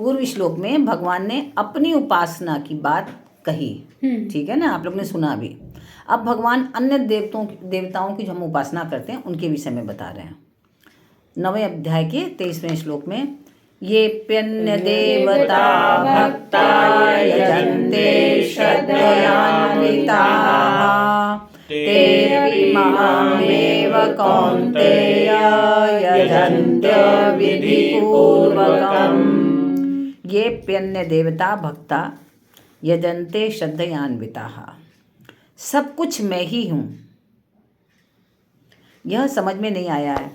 पूर्व श्लोक में भगवान ने अपनी उपासना की बात कही, ठीक है ना, आप लोग ने सुना अभी। अब भगवान अन्य देवताओं की जो हम उपासना करते हैं उनके विषय में बता रहे हैं। 9वें अध्याय के 23वें श्लोक में, ये प्यन्य देवता भक्ता यजन्ते श्रद्धयान्विताः तेऽपि मामेव कौन्तेय यजन्त्य विधिपूर्वकम्। ये प्यन्य देवता भक्ता यजन्ते श्रद्धयान्विताः, सब कुछ मैं ही हूँ, यह समझ में नहीं आया है।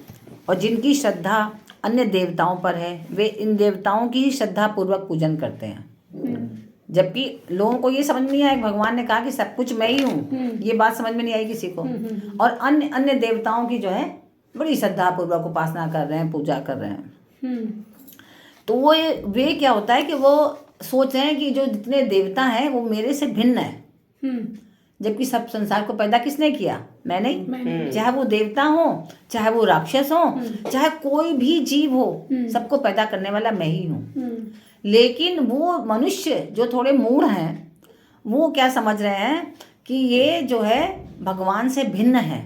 और जिनकी श्रद्धा अन्य देवताओं पर है वे इन देवताओं की ही श्रद्धा पूर्वक पूजन करते हैं, जबकि लोगों को ये समझ नहीं आया। भगवान ने कहा कि सब कुछ मैं ही हूँ, ये बात समझ में नहीं आई किसी को। और अन्य देवताओं की जो है बड़ी श्रद्धा पूर्वक उपासना कर रहे हैं, पूजा कर रहे हैं। तो वे क्या होता है कि वो सोच रहे हैं कि जो जितने देवता हैं वो मेरे से भिन्न है, जबकि सब संसार को पैदा किसने किया? मैं नहीं। चाहे वो देवता हो, चाहे वो राक्षस हो, चाहे कोई भी जीव हो, सबको पैदा करने वाला मैं ही हूँ। लेकिन वो मनुष्य जो थोड़े मूढ़ हैं, वो क्या समझ रहे हैं कि ये जो है भगवान से भिन्न है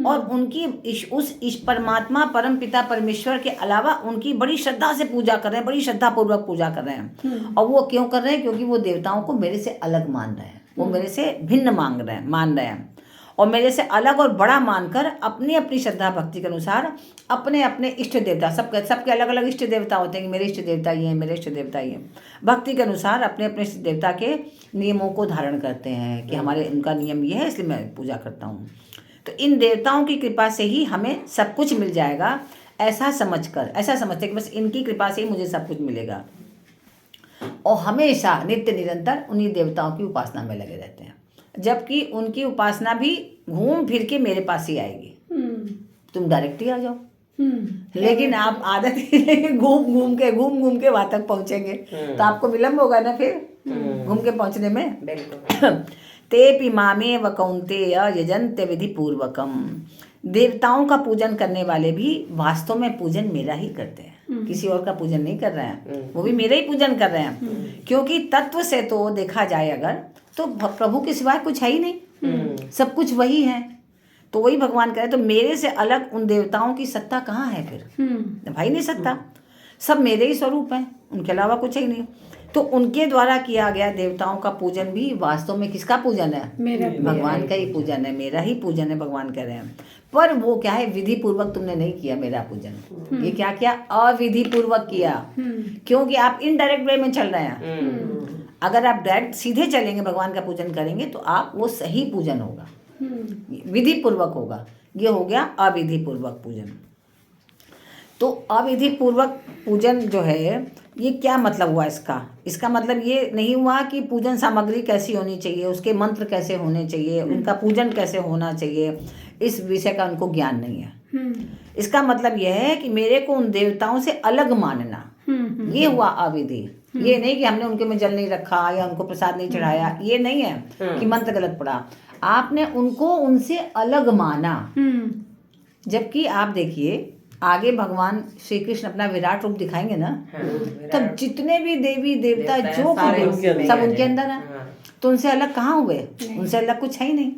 और उनकी उस परमात्मा परम पिता परमेश्वर के अलावा उनकी बड़ी श्रद्धा से पूजा कर रहे हैं, बड़ी श्रद्धा पूर्वक पूजा कर रहे हैं। और वो क्यों कर रहे हैं? क्योंकि वो देवताओं को मेरे से अलग मान रहे हैं, वो मेरे से भिन्न मान रहे हैं और मेरे से अलग और बड़ा मानकर अपनी अपनी श्रद्धा भक्ति के अनुसार अपने अपने इष्ट देवता, सबके अलग अलग इष्ट देवता होते हैं कि मेरे इष्ट देवता ये हैं, मेरे इष्ट देवता ये हैं। भक्ति के अनुसार अपने अपने इष्ट देवता के नियमों को धारण करते हैं कि हमारे उनका नियम ये है इसलिए मैं पूजा करता हूँ। तो इन देवताओं की कृपा से ही हमें सब कुछ मिल जाएगा, ऐसा समझते कि बस इनकी कृपा से ही मुझे सब कुछ मिलेगा। और हमेशा नित्य निरंतर उन्हीं देवताओं की उपासना में लगे रहते हैं, जबकि उनकी उपासना भी घूम फिर के मेरे पास ही आएगी। तुम डायरेक्ट ही आ जाओ, लेकिन आप आदत ही घूम घूम के वहां तक पहुंचेंगे तो आपको विलम्ब होगा ना फिर घूम के पहुंचने में। तेऽपि मामेव कौन्तेय यजन्ते विधि पूर्वकम। देवताओं का पूजन करने वाले भी वास्तव में पूजन मेरा ही करते हैं, किसी और का पूजन नहीं कर रहे हैं, वो भी मेरा ही पूजन कर रहे हैं। क्योंकि तत्व से तो देखा जाए अगर तो प्रभु के सिवाय कुछ है ही नहीं, सब कुछ वही है। तो वही भगवान कह रहे तो मेरे से अलग उन देवताओं की सत्ता कहाँ है फिर? भाई नहीं सत्ता, सब मेरे ही स्वरूप हैं, उनके अलावा कुछ ही नहीं। तो उनके द्वारा किया गया देवताओं का पूजन भी वास्तव में किसका पूजन है? भगवान का ही पूजन है, मेरा ही पूजन है, भगवान कह रहे हैं। पर वो क्या है, विधि पूर्वक तुमने नहीं किया मेरा पूजन। ये क्या किया? अविधि पूर्वक किया, क्योंकि आप इनडायरेक्ट वे में चल रहे हैं। अगर आप डायरेक्ट सीधे चलेंगे, भगवान का पूजन करेंगे तो आप वो सही पूजन होगा, विधि पूर्वक होगा। ये हो गया अविधि पूर्वक पूजन। तो अविधि पूर्वक पूजन जो है ये क्या मतलब हुआ इसका मतलब ये नहीं हुआ कि पूजन सामग्री कैसी होनी चाहिए, उसके मंत्र कैसे होने चाहिए, उनका पूजन कैसे होना चाहिए, इस विषय का उनको ज्ञान नहीं है। इसका मतलब यह है कि मेरे को उन देवताओं से अलग मानना, ये हुआ अविधि। ये नहीं कि हमने उनके में जल नहीं रखा या उनको प्रसाद नहीं चढ़ाया, ये नहीं है कि मंत्र गलत पड़ा, आपने उनको उनसे अलग माना। जबकि आप देखिए आगे भगवान श्री कृष्ण अपना विराट रूप दिखाएंगे ना, तब जितने भी देवी देवता जो सब उनके अंदर है, तो उनसे अलग कहाँ हुए? उनसे अलग कुछ है ही नहीं।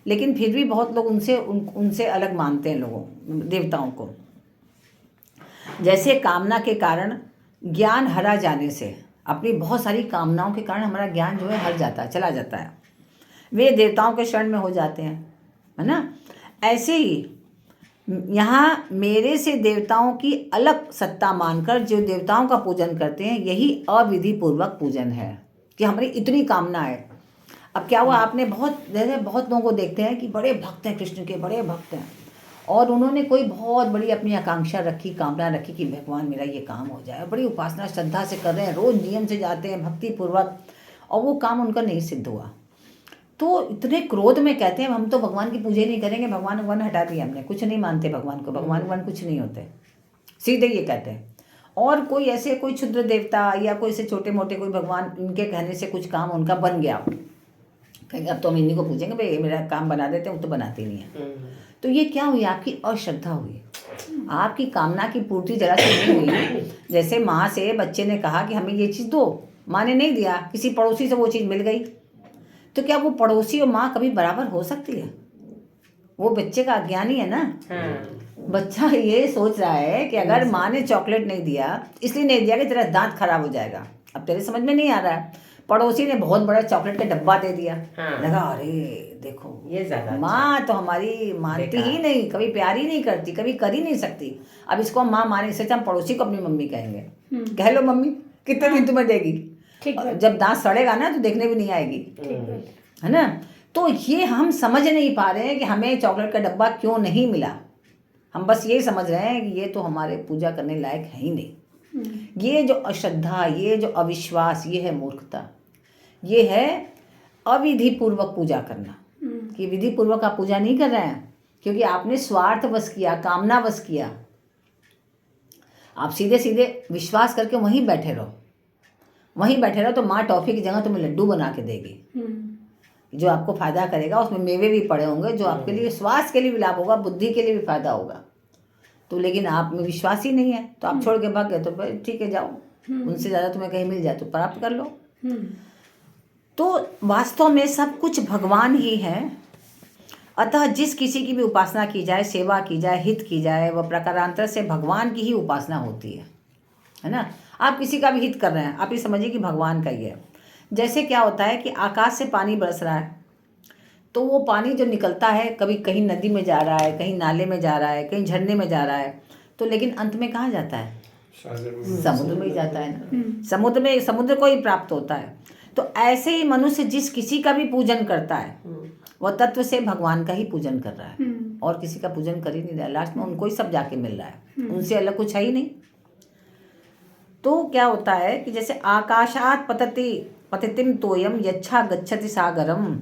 लेकिन फिर भी बहुत लोग उनसे अलग मानते हैं लोगों देवताओं को। जैसे कामना के कारण ज्ञान हरा जाने से, अपनी बहुत सारी कामनाओं के कारण हमारा ज्ञान जो है हर जाता है, चला जाता है, वे देवताओं के शरण में हो जाते हैं, है ना। ऐसे ही यहाँ मेरे से देवताओं की अलग सत्ता मानकर जो देवताओं का पूजन करते हैं, यही अविधि पूर्वक पूजन है कि हमारी इतनी कामना है। अब क्या हुआ, आपने बहुत लोगों को देखते हैं कि बड़े भक्त हैं, कृष्ण के बड़े भक्त हैं, और उन्होंने कोई बहुत बड़ी अपनी आकांक्षा रखी, कामना रखी कि भगवान मेरा ये काम हो जाए, बड़ी उपासना श्रद्धा से कर रहे हैं, रोज नियम से जाते हैं भक्ति पूर्वक, और वो काम उनका नहीं सिद्ध हुआ। तो इतने क्रोध में कहते हैं हम तो भगवान की पूजा नहीं करेंगे, भगवान हटा दिया हमने, कुछ नहीं मानते भगवान को, भगवान कुछ नहीं होते, सीधे ये कहते हैं। और कोई ऐसे कोई क्षुद्र देवता या कोई से छोटे मोटे कोई भगवान, इनके कहने से कुछ काम उनका बन गया, कहेंगे अब तो हम इन्हीं को पूछेंगे, भाई मेरा काम बना देते हैं, वो तो बनाते नहीं है। तो ये क्या हुई? आपकी अश्रद्धा हुई। आपकी कामना की पूर्ति जरा से नहीं हुई। जैसे माँ से बच्चे ने कहा कि हमें ये चीज़ दो, माँ ने नहीं दिया, किसी पड़ोसी से वो चीज़ मिल गई, तो क्या वो पड़ोसी और माँ कभी बराबर हो सकती है? वो बच्चे का अज्ञान ही है ना। बच्चा ये सोच रहा है कि अगर माँ ने चॉकलेट नहीं दिया, इसलिए नहीं दिया कि तेरा दांत खराब हो जाएगा। अब तेरे समझ में नहीं आ रहा है, पड़ोसी ने बहुत बड़ा चॉकलेट का डब्बा दे दिया। लगा अरे देखो ये ज्यादा माँ तो हमारी मानती ही नहीं, कभी प्यार ही नहीं करती, कभी कर ही नहीं सकती। अब इसको हम माँ माने, इससे हम पड़ोसी को अपनी मम्मी कहेंगे। कह लो मम्मी कितने दिन तुम्हें देगी, जब दांत सड़ेगा ना तो देखने भी नहीं आएगी, है ना। तो ये हम समझ नहीं पा रहे हैं कि हमें चॉकलेट का डब्बा क्यों नहीं मिला। हम बस ये समझ रहे हैं कि ये तो हमारे पूजा करने लायक है ही नहीं। ये जो अश्रद्धा, ये जो अविश्वास, ये है मूर्खता, ये है अविधि पूर्वक पूजा करना। कि विधि पूर्वक आप पूजा नहीं कर रहे हैं क्योंकि आपने स्वार्थ वश किया, कामना वश किया। आप सीधे सीधे विश्वास करके वहीं बैठे रहो, वहीं बैठे रहो, तो माँ टॉफ़ी की जगह तुम्हें लड्डू बना के देगी जो आपको फायदा करेगा। उसमें मेवे भी पड़े होंगे जो आपके लिए स्वास्थ्य के लिए भी लाभ होगा, बुद्धि के लिए भी फायदा होगा। तो लेकिन आप में विश्वास ही नहीं है तो आप छोड़ के भाग गए, तो भाई ठीक है जाओ, उनसे ज़्यादा तुम्हें कहीं मिल जाए तो प्राप्त कर लो। तो वास्तव में सब कुछ भगवान ही है। अतः जिस किसी की भी उपासना की जाए, सेवा की जाए, हित की जाए, वह प्रकारांतर से भगवान की ही उपासना होती है ना। आप किसी का भी हित कर रहे हैं, आप ये समझिए कि भगवान का ही है। जैसे क्या होता है कि आकाश से पानी बरस रहा है, तो वो पानी जो निकलता है कभी कहीं नदी में जा रहा है, कहीं नाले में जा रहा है, कहीं झरने में जा रहा है, तो लेकिन अंत में कहाँ जाता है? समुद्र में ही जाता है ना। समुद्र को ही प्राप्त होता है। तो ऐसे ही मनुष्य जिस किसी का भी पूजन करता है वह तत्व से भगवान का ही पूजन कर रहा है और किसी का पूजन कर ही नहीं रहा है। लास्ट में उनको ही सब जाके मिल रहा है, उनसे अलग कुछ है ही नहीं। तो क्या होता है कि जैसे आकाशात पतितिम तोयम यच्छा गच्छति सागरम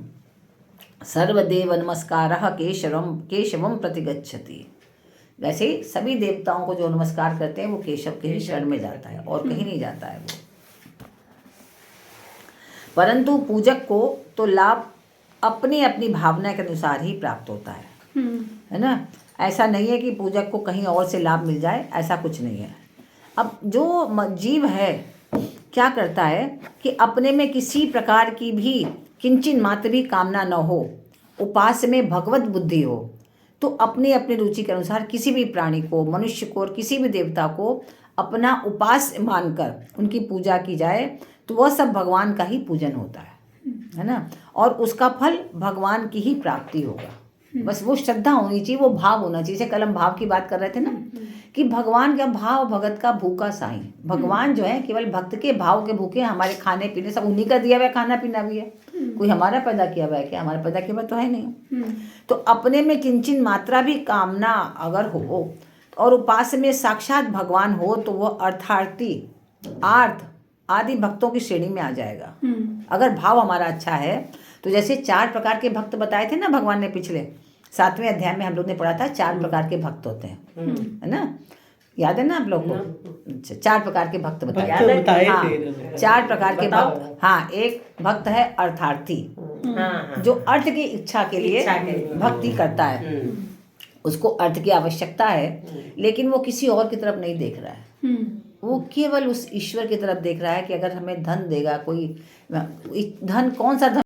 सर्वदेव नमस्कारः केशवम प्रतिगच्छति। वैसे ही सभी देवताओं को जो नमस्कार करते हैं वो केशव के ही शरण में जाता है और कहीं नहीं जाता है वो। परंतु पूजक को तो लाभ अपनी अपनी भावना के अनुसार ही प्राप्त होता है ना। ऐसा नहीं है कि पूजक को कहीं और से लाभ मिल जाए, ऐसा कुछ नहीं है। अब जो जीव है क्या करता है कि अपने में किसी प्रकार की भी किंचित मात्र भी कामना न हो, उपास्य में भगवत बुद्धि हो, तो अपनी अपनी रुचि के अनुसार किसी भी प्राणी को, मनुष्य को और किसी भी देवता को अपना उपास्य मानकर उनकी पूजा की जाए तो वह सब भगवान का ही पूजन होता है ना। और उसका फल भगवान की ही प्राप्ति होगा। बस वो श्रद्धा होनी चाहिए, वो भाव होना चाहिए। जैसे कल हम भाव की बात कर रहे थे ना कि भगवान का भाव भगत का भूखा साईं। भगवान जो है केवल भक्त के भाव के भूखे, हमारे खाने पीने सब उन्हीं का दिया हुआ, खाना पीना भी है। कोई हमारा पैदा किया हुआ है क्या? हमारा पैदा किया हुआ तो है नहीं। तो अपने में किंचित मात्रा भी कामना अगर हो और उपास्य में साक्षात भगवान हो तो वह अर्थार्थी, आर्थ आदि भक्तों की श्रेणी में आ जाएगा। अगर भाव हमारा अच्छा है तो जैसे 4 प्रकार के भक्त बताए थे ना भगवान ने, पिछले 7वें अध्याय में हम लोग ने पढ़ा था 4 प्रकार के भक्त होते हैं, है ना। याद है ना आप लोग को? अच्छा, 4 प्रकार के भक्त बताए हाँ, 4 प्रकार के भक्त। हाँ, एक भक्त है अर्थार्थी, जो अर्थ की इच्छा के लिए भक्ति करता है। उसको अर्थ की आवश्यकता है लेकिन वो किसी और की तरफ नहीं देख रहा है, वो केवल उस ईश्वर की तरफ देख रहा है कि अगर हमें धन देगा कोई, धन कौन सा धन